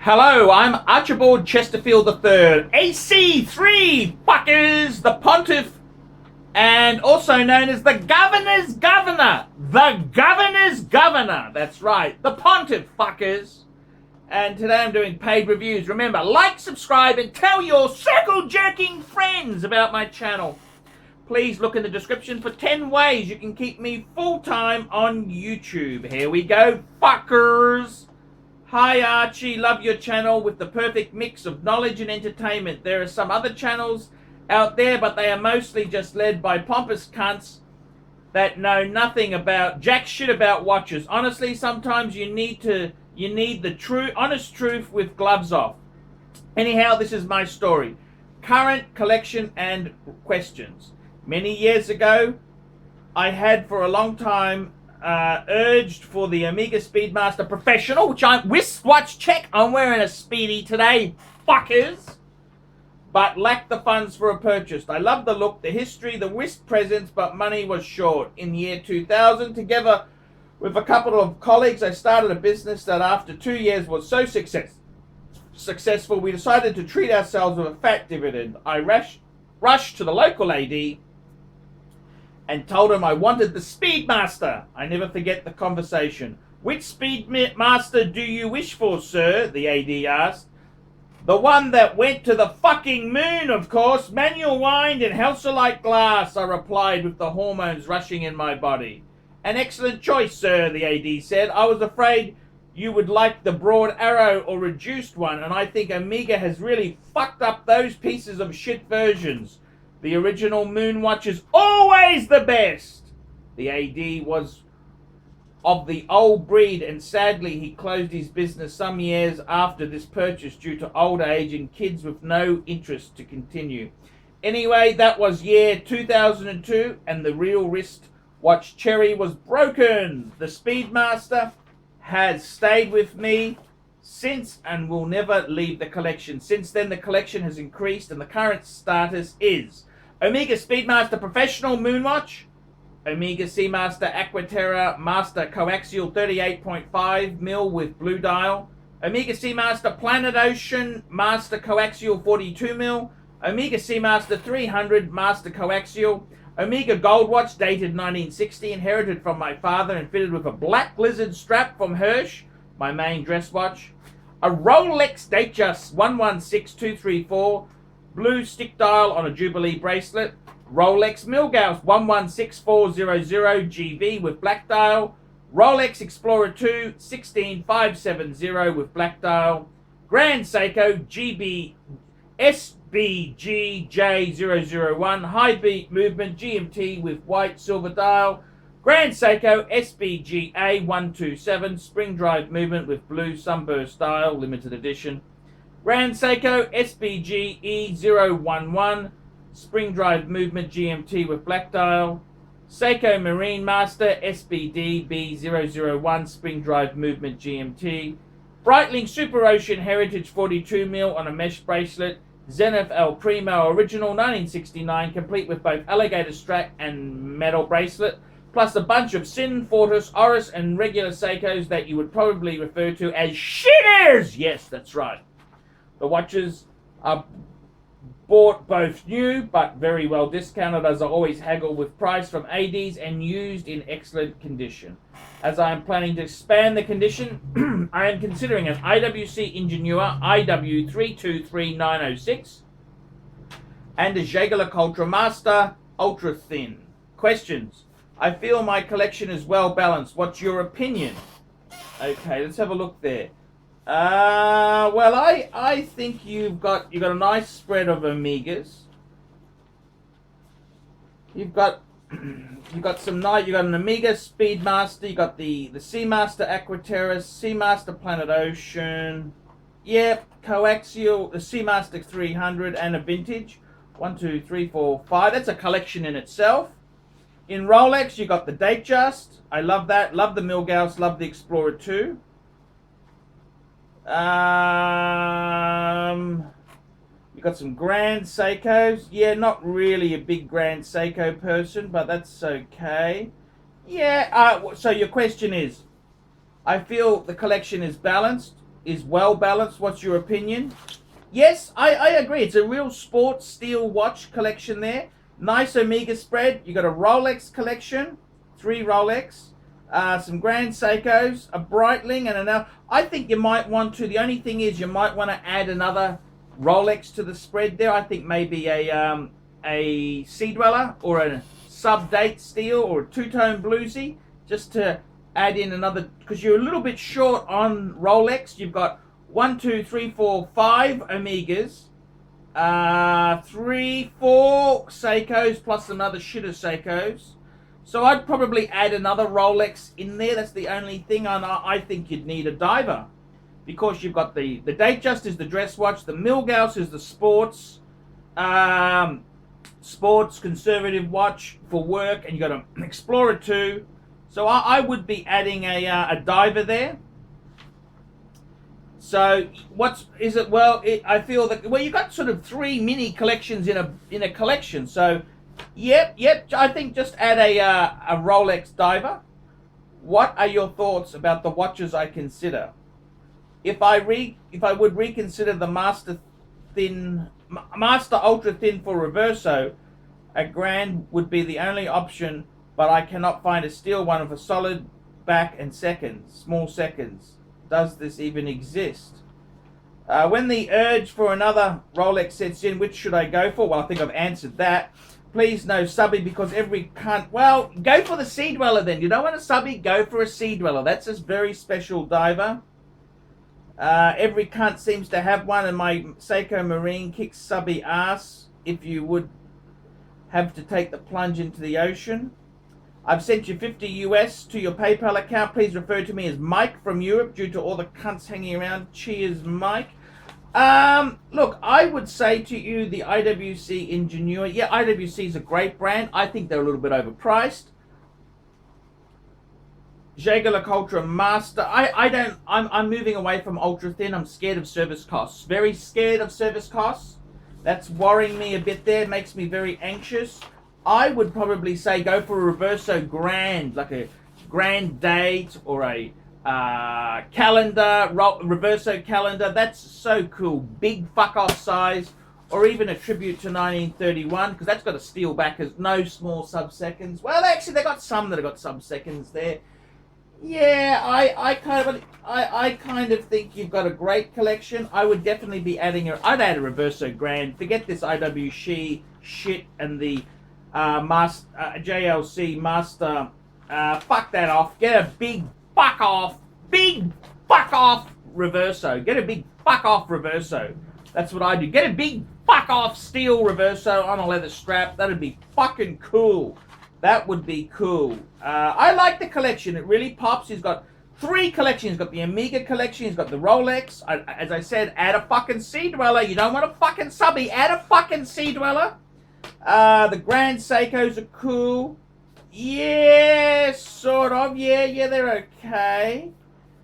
Hello, I'm Archibald Chesterfield III, AC3 fuckers, the Pontiff, and also known as the Governor's Governor. The Governor's Governor, that's right, the Pontiff fuckers. And today I'm doing paid reviews. Remember, like, subscribe, and tell your circle-jerking friends about my channel. Please look in the description for 10 ways you can keep me full-time on YouTube. Here we go, fuckers. Hi Archie, love your channel with the perfect mix of knowledge and entertainment. There are some other channels out there, but they are mostly just led by pompous cunts that know nothing about jack shit about watches. Honestly, sometimes you need the true, honest truth with gloves off. Anyhow, this is my story. Current collection and questions. Many years ago, I had for a long time urged for the Omega Speedmaster Professional, which I'm wristwatch check. I'm wearing a Speedy today, fuckers, but lacked the funds for a purchase. I loved the look, the history, the wrist presence, but money was short. In the year 2000, together with a couple of colleagues, I started a business that after 2 years was so successful, we decided to treat ourselves with a fat dividend. I rushed to the local AD and told him I wanted the Speedmaster. I never forget the conversation. Which Speedmaster do you wish for, sir? The AD asked. The one that went to the fucking moon, of course. Manual wind and Helsolite glass, I replied with the hormones rushing in my body. An excellent choice, sir, the AD said. I was afraid you would like the broad arrow or reduced one, and I think Omega has really fucked up those pieces of shit versions. The original moon watch is always the best. The AD was of the old breed, and sadly he closed his business some years after this purchase due to old age and kids with no interest to continue. Anyway, that was year 2002, and the real wrist watch cherry was broken. The Speedmaster has stayed with me since and will never leave the collection. Since then, the collection has increased, and the current status is Omega Speedmaster Professional Moonwatch, Omega Seamaster Aquaterra Master Coaxial 38.5mm with blue dial, Omega Seamaster Planet Ocean Master Coaxial 42mm, Omega Seamaster 300 Master Coaxial, Omega Gold Watch dated 1960, inherited from my father and fitted with a black lizard strap from Hirsch, my main dress watch, a Rolex Datejust 116234, blue stick dial on a Jubilee bracelet, Rolex Milgauss 116400 GV with black dial, Rolex Explorer 2 16570 with black dial, Grand Seiko GB SBG J001 high beat movement GMT with white silver dial, Grand Seiko SBG A127 spring drive movement with blue sunburst dial limited edition, Grand Seiko SBG E011 spring drive movement GMT with black dial, Seiko Marine Master SBD B001 spring drive movement GMT, Breitling Super Ocean Heritage 42mm on a mesh bracelet, Zenith El Primo Original 1969 complete with both alligator strap and metal bracelet, plus a bunch of Sin, Fortis, Oris and regular Seikos that you would probably refer to as shitters. Yes, that's right. The watches are bought both new but very well discounted, as I always haggle with price from ADs, and used in excellent condition. As I am planning to expand the condition, I am considering an IWC Ingenua IW323906 and a Jaeger-LeCoultre Master Ultra Thin. Questions. I feel my collection is well balanced. What's your opinion? Okay, let's have a look there. Well, I think you've got a nice spread of Omegas. You've got an Omega Speedmaster. You got the Seamaster Aquaterra, Seamaster Planet Ocean. Yep, coaxial, the Seamaster 300, and a vintage. 1, 2, 3, 4, 5. That's a collection in itself. In Rolex, you got the Datejust. I love that. Love the Milgauss. Love the Explorer 2. You got some Grand Seikos. Yeah, not really a big Grand Seiko person, but that's okay. Yeah, so your question is, I feel the collection is balanced. is well balanced. What's your opinion? Yes, I agree. It's a real sports steel watch collection there. Nice Omega spread. You got a Rolex collection, 3 Rolex, some Grand Seikos, a Breitling, and another. I think you might want to. The only thing is, you might want to add another Rolex to the spread there. I think maybe a Sea Dweller or a sub-date steel or a two-tone bluesy, just to add in another, because you're a little bit short on Rolex. You've got 1, 2, 3, 4, 5 Omegas, 3, 4 Seikos, plus some other shitter Seikos. So I'd probably add another Rolex in there. That's the only thing. And I think you'd need a diver, because you've got the Datejust is the dress watch, the Milgauss is the sports conservative watch for work, and you got an Explorer 2. So I would be adding a diver there. So I feel that, well, you got sort of 3 mini collections in a collection. So yep, I think just add a Rolex diver. What are your thoughts about the watches I consider? If I would reconsider the Master Ultra Thin for Reverso, a grand would be the only option, but I cannot find a steel one with a solid back and small seconds. Does this even exist? When the urge for another Rolex sets in, which should I go for? Well, I think I've answered that. Please no subby, because every cunt... Well, go for the Sea Dweller then. You don't want a subby, go for a Sea Dweller. That's a very special diver. Every cunt seems to have one, and my Seiko Marine kicks subby ass if you would have to take the plunge into the ocean. I've sent you $50 US to your PayPal account. Please refer to me as Mike from Europe due to all the cunts hanging around. Cheers, Mike. Look, I would say to you the IWC Ingenuity. Yeah, IWC is a great brand. I think they're a little bit overpriced. Jaeger-LeCoultre Master. I'm moving away from ultra thin. I'm scared of service costs. Very scared of service costs. That's worrying me a bit there. Makes me very anxious. I would probably say go for a Reverso Grand, like a Grand Date or a calendar, Reverso calendar. That's so cool. Big fuck off size, or even a tribute to 1931, because that's got a steel back as no small sub-seconds. Well, actually, they got some that have got sub-seconds there. Yeah, I kind of think you've got a great collection. I would definitely be adding I'd add a Reverso Grand. Forget this IWC shit and the JLC Master. Fuck that off. Get a big fuck off Reverso. Get a big fuck off Reverso. That's what I do. Get a big fuck off steel Reverso on a leather strap. That'd be fucking cool. That would be cool. I like the collection. It really pops. He's got 3 collections. He's got the Omega collection. He's got the Rolex. As I said, add a fucking Sea Dweller. You don't want a fucking subby. Add a fucking Sea Dweller. The Grand Seikos are cool. Yeah, sort of. Yeah, they're okay.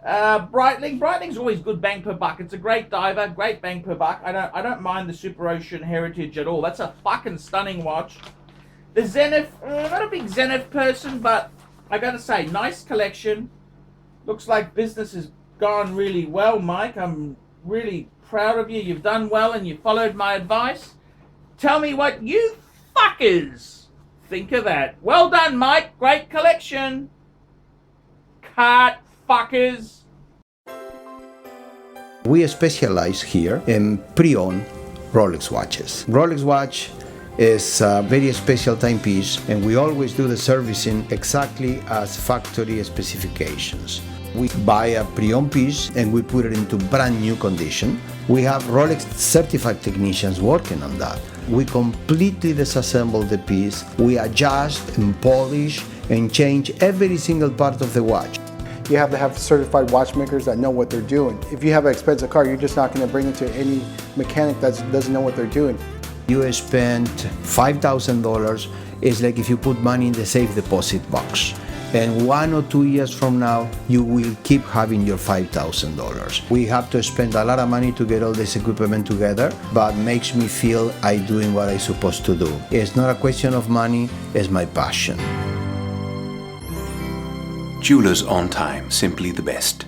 Breitling's always good bang per buck. It's a great diver, great bang per buck. I don't mind the Super Ocean Heritage at all. That's a fucking stunning watch. The Zenith, not a big Zenith person, but I gotta say, nice collection. Looks like business has gone really well, Mike. I'm really proud of you. You've done well and you followed my advice. Tell me what you fuckers think of that. Well done, Mike. Great collection. Cart fuckers. We specialize here in pre-owned Rolex watches. Rolex watch is a very special timepiece, and we always do the servicing exactly as factory specifications. We buy a pre-owned piece and we put it into brand new condition. We have Rolex certified technicians working on that. We completely disassemble the piece, we adjust and polish and change every single part of the watch. You have to have certified watchmakers that know what they're doing. If you have an expensive car, you're just not going to bring it to any mechanic that doesn't know what they're doing. You spend $5,000, it's like if you put money in the safe deposit box. And 1 or 2 years from now, you will keep having your $5,000. We have to spend a lot of money to get all this equipment together, but makes me feel I'm doing what I'm supposed to do. It's not a question of money, it's my passion. Jewelers on time, simply the best.